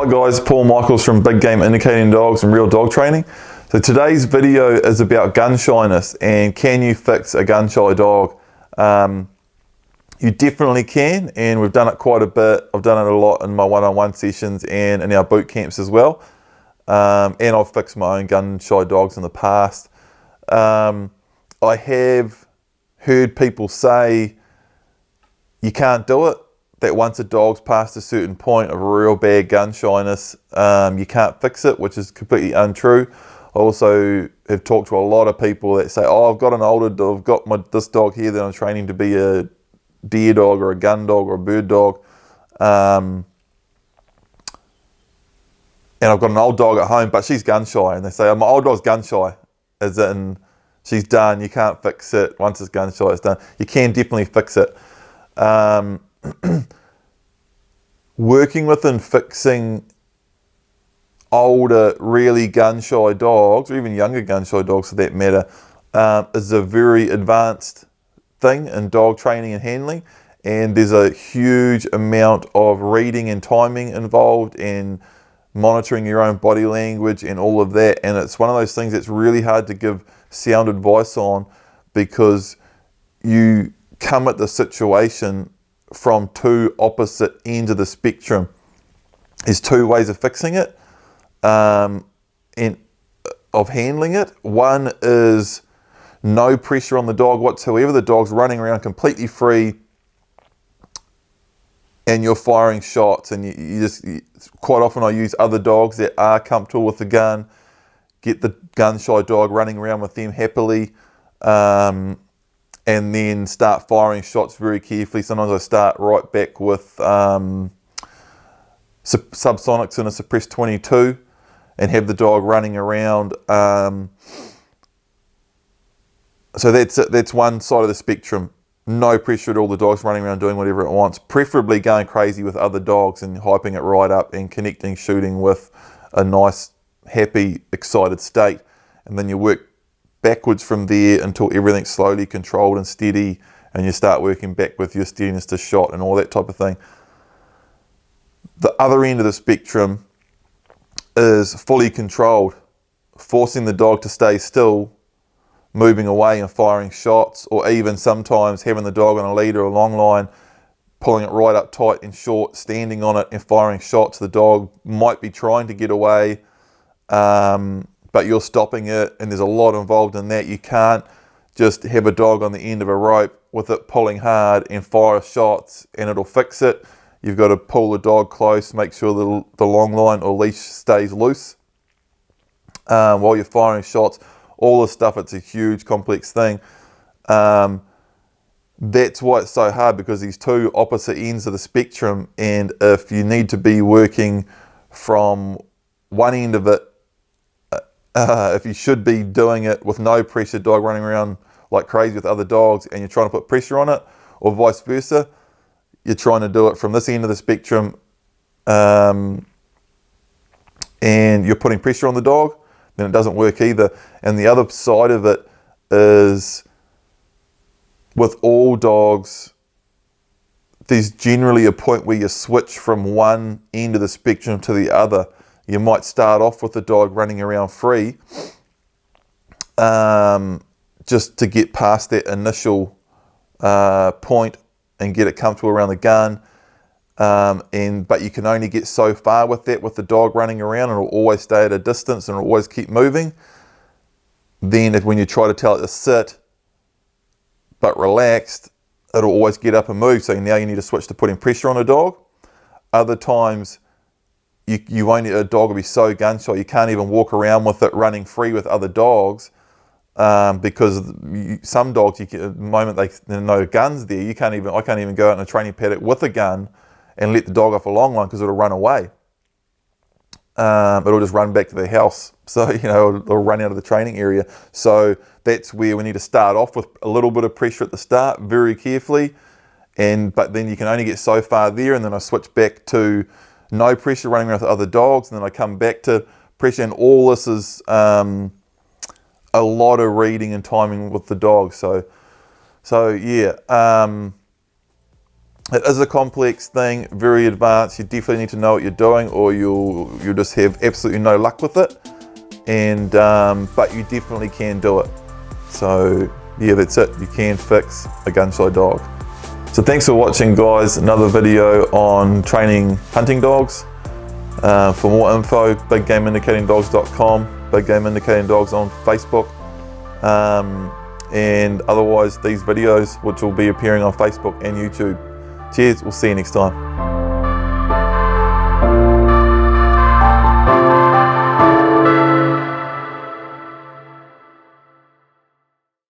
Hi guys, Paul Michaels from Big Game Indicating Dogs and Real Dog Training. So today's video is about gun shyness and can you fix a gun shy dog? You definitely can, and we've done it quite a bit. I've done it a lot in my one-on-one sessions and in our boot camps as well. And I've fixed my own gun shy dogs in the past. I have heard people say you can't do it, that once a dog's past a certain point of real bad gun shyness, you can't fix it, which is completely untrue. I also have talked to a lot of people that say, oh, I've got an older dog, I've got this dog here that I'm training to be a deer dog or a gun dog or a bird dog. And I've got an old dog at home, but she's gun shy. And they say, oh, my old dog's gun shy, as in she's done, you can't fix it. Once it's gun shy, it's done. You can definitely fix it. Working with and fixing older, really gun-shy dogs, or even younger gun-shy dogs for that matter, is a very advanced thing in dog training and handling. And there's a huge amount of reading and timing involved and monitoring your own body language and all of that. And it's one of those things that's really hard to give sound advice on, because you come at the situation from two opposite ends of the spectrum. There's two ways of fixing it and of handling it. One is no pressure on the dog whatsoever. The dog's running around completely free and you're firing shots, and quite often I use other dogs that are comfortable with the gun, get the gun shy dog running around with them happily, and then start firing shots very carefully. Sometimes I start right back with subsonics in a suppressed 22 and have the dog running around. So that's one side of the spectrum. No pressure at all, the dog's running around doing whatever it wants, preferably going crazy with other dogs and hyping it right up and connecting, shooting with a nice, happy, excited state. And then you work backwards from there until everything's slowly controlled and steady, and you start working back with your steadiness to shot and all that type of thing. The other end of the spectrum is fully controlled, forcing the dog to stay still, moving away and firing shots, or even sometimes having the dog on a lead or a long line, pulling it right up tight and short, standing on it and firing shots. The dog might be trying to get away, but you're stopping it, and there's a lot involved in that. You can't just have a dog on the end of a rope with it pulling hard and fire shots and it'll fix it. You've got to pull the dog close, make sure the long line or leash stays loose while you're firing shots. All this stuff, it's a huge complex thing. That's why it's so hard, because these two opposite ends of the spectrum, and if you need to be working from one end of it, if you should be doing it with no pressure, dog running around like crazy with other dogs, and you're trying to put pressure on it, or vice versa, you're trying to do it from this end of the spectrum, and you're putting pressure on the dog, then it doesn't work either. And the other side of it is, with all dogs, there's generally a point where you switch from one end of the spectrum to the other. You might start off with the dog running around free, just to get past that initial point and get it comfortable around the gun. But you can only get so far with that, with the dog running around, and it'll always stay at a distance and it'll always keep moving. Then when you try to tell it to sit, but relaxed, it'll always get up and move. So now you need to switch to putting pressure on a dog. Other times, you won't, a dog will be so gun shy you can't even walk around with it running free with other dogs, because some dogs, the moment there's no guns there, I can't even go out in a training paddock with a gun and let the dog off a long line, because it'll run away. It'll just run back to the house. So, it'll run out of the training area. So that's where we need to start off with a little bit of pressure at the start, very carefully. But then you can only get so far there, and then I switch back to no pressure, running around with other dogs, and then I come back to pressure. And all this is a lot of reading and timing with the dog. So yeah. It is a complex thing, very advanced. You definitely need to know what you're doing, or you'll just have absolutely no luck with it. And but you definitely can do it. So yeah, that's it. You can fix a gun shy dog. So thanks for watching, guys. Another video on training hunting dogs. For more info, biggameindicatingdogs.com, Big Game Indicating Dogs on Facebook. And otherwise, these videos, which will be appearing on Facebook and YouTube. Cheers, we'll see you next time.